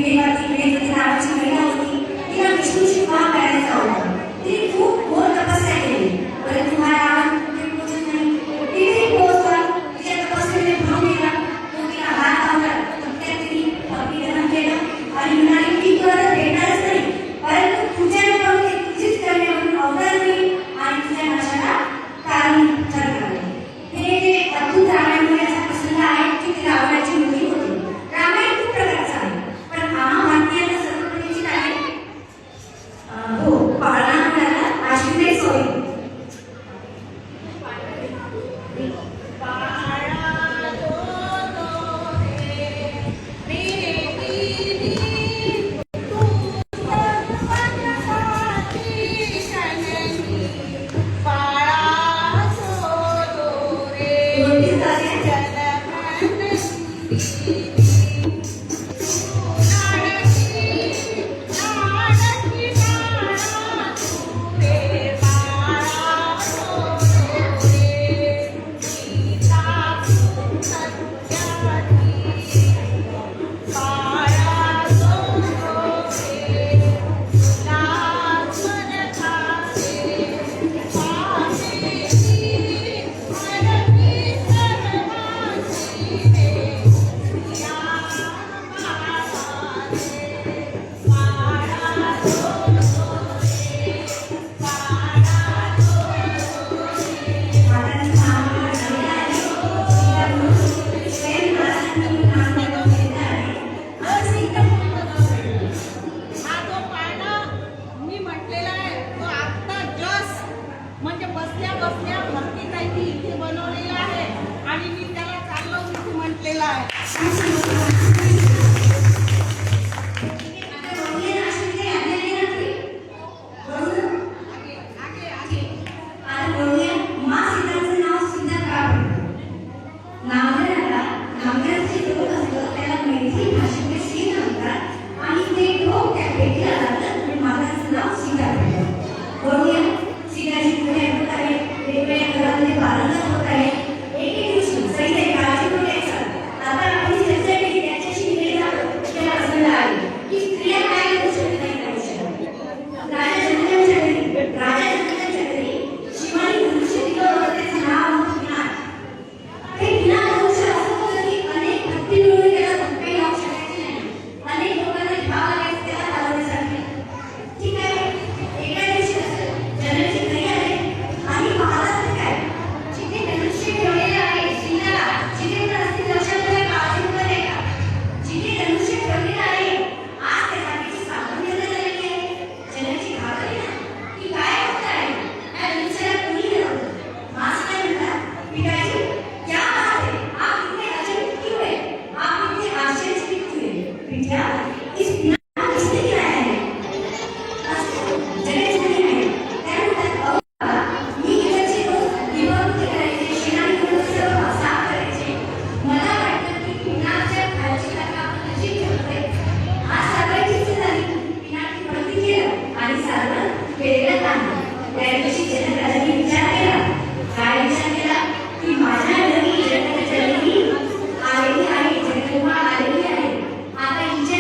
देवाची वेदवती नावाची महिला होती. तिला विष्णूशी विवाह करायचा होता. तिने खूप घोर तपस्या केली, परंतु हा रावण कुठे पोहोचत नाही. तिथे पोहोचला, तिच्या तपस्येने भंग केला. तो तिला हात लावला, थोडक्यात तिने अभिनंदन केलं आणि म्हणाली की तू आता भेटणारच नाही, परंतु तुझ्या नावाने तुझीच करणे म्हणून अवतार नाही आणि तुझ्या नाशाला कारण ठरणार आहे. हे जे अद्भुत रामायणामध्ये असा प्रसंग आहे की ती रावणाची मुलगी होती. रामायण खूप प्रकारचं आहे, पण आम्हा भारतीयांना सर्व परिचित आहे हो पाळणा मुलाला आश्विन सोयी.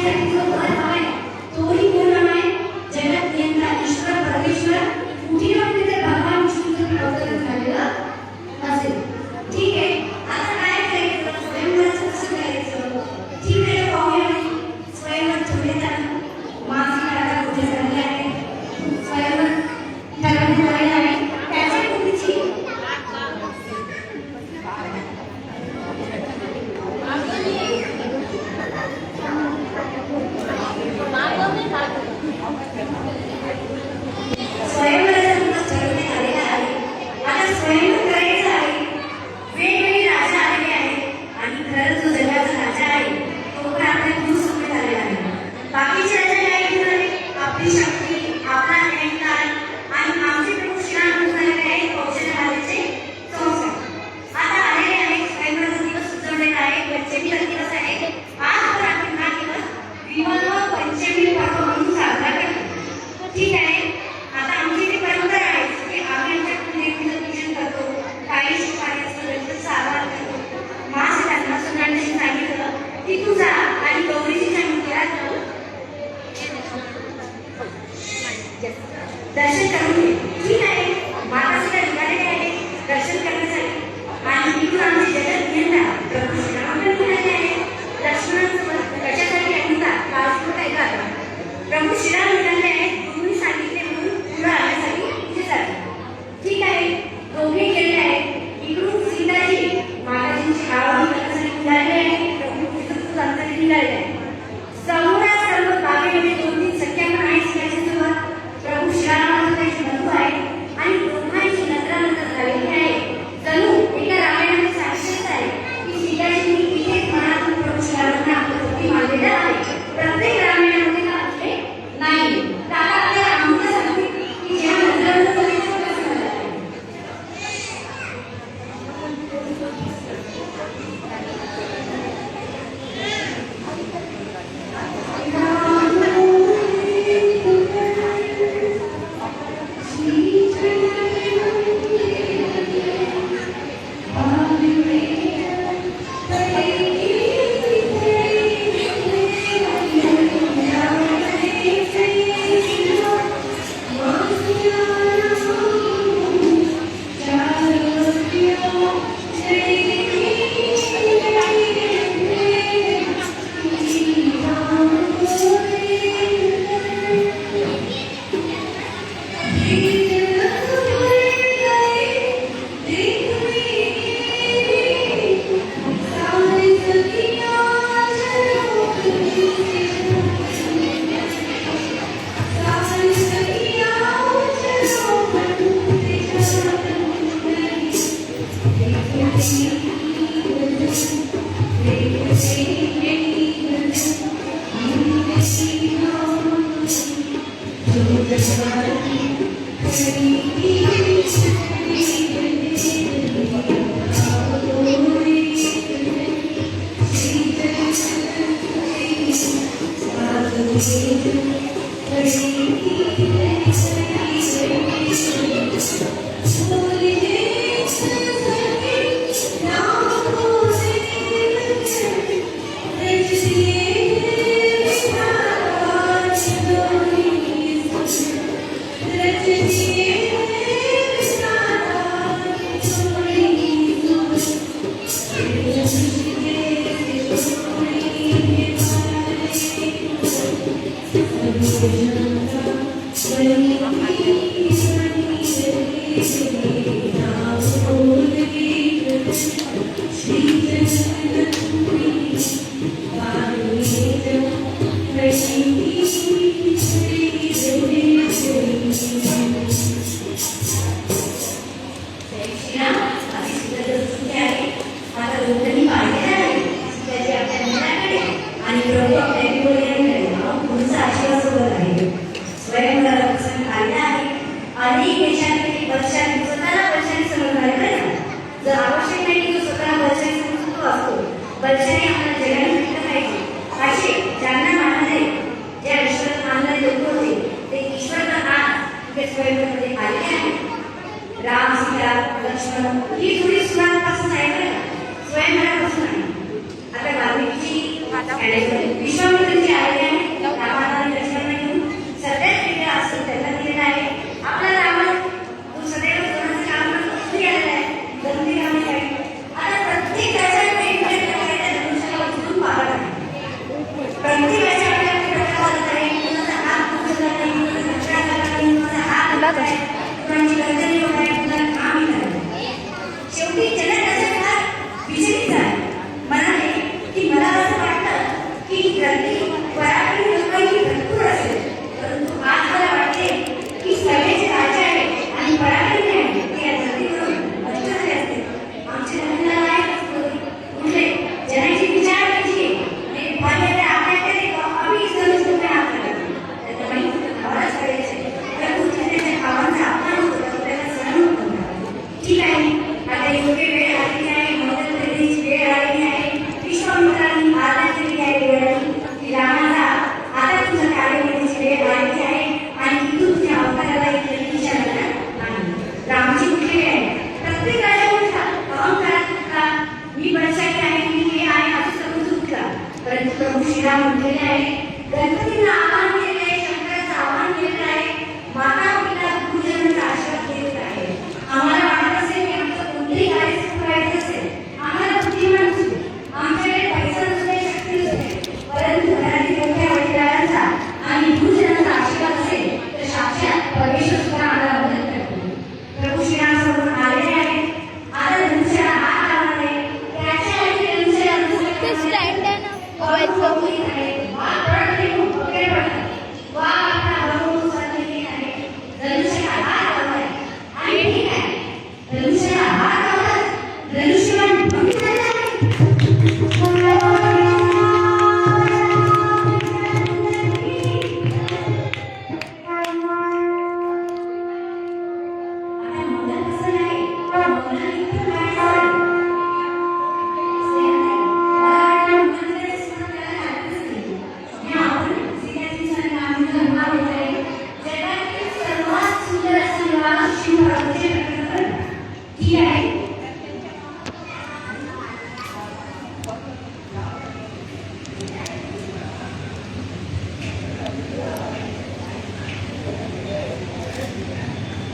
Thank you. प्रभू श्रीराम म्हणाले आहेत, गुरुने सांगितले म्हणून पुढे आणण्यासाठी तिथे जाते. ठीक आहे, दोघे गेले आहेत. इकडून सीताजी माताजींची आवाज करण्यासाठी निघाले आहे. प्रभू तिथून अंतरी निघाले आहे. समोरासमोर बागेमध्ये 2-3 सख्या पण आहेत सीताजींसोबत. प्रभू श्रीराम त्यांचे बंधू आहेत आणि दोघांची नजरानजर झालेली आहे. जणू एका रामायणाचे साक्षीच आहे की सीताजींनी इथेच मनातून प्रभू श्रीरामांना आपलं पती मानलेलं आहे. प्रत्येक रामायणामध्ये का असले नाही. तर आता आपल्याला आम्हाला सांगते की जेव्हा नजरानजर झाली तेव्हा कसं झालं आहे. राम सीता लक्ष्मण ही थोडी सुरुवातपासून आहे बरं, स्वयंवरापासून आहे. आता वाल्मिकीची विश्वामित्रांची आलेली आहे. रामाला लक्ष्मण घेऊन सदैव वेगळा असं त्यांना दिलेला आहे. आपला रावण तो सदैव कोणाचं काम करतो घरी आलेला आहे. गंदी कामे काय आता प्रत्येकाच्या वेगवेगळ्या प्रकारे त्या धनुष्याला उचलून मारत आहे. प्रत्येकाच्या आपल्या प्रकारात आहे. कुणाचा हात उचलला नाही, कुणाचा नक्षरा झाला नाही, कुणाचा हात उचलला नाही, कुणाची गर्दनी होत आहे, कुणाला काम नाही. शेवटी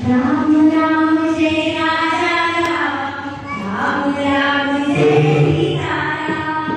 राम राम जय राजा राम, राम राम जय सीता राम.